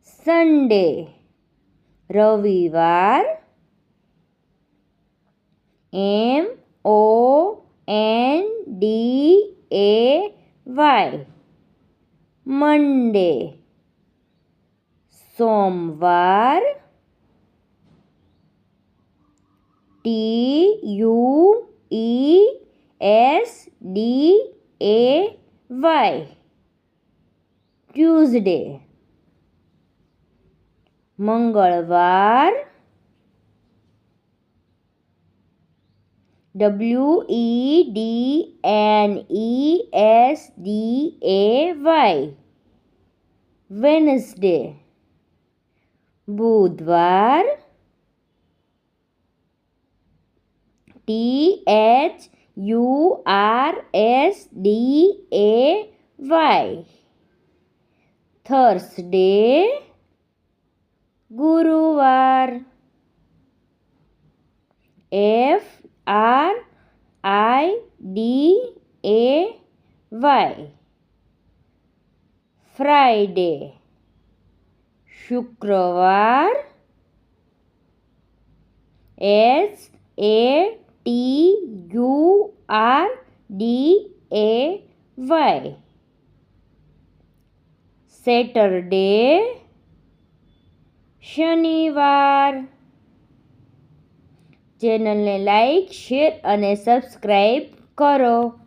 Sunday રવિવાર MONDAY મંડે સોમવાર TUESDAY Tuesday મંગળવાર WEDNESDAY વેનસડે બુધવાર THURSDAY થર્સડે ગુરુવાર FRIDAY ફ્રાઇડે શુક્રવાર SATURDAY સેટરડે શનિવાર ચેનલને લાઈક શેર અને સબસ્ક્રાઈબ કરો.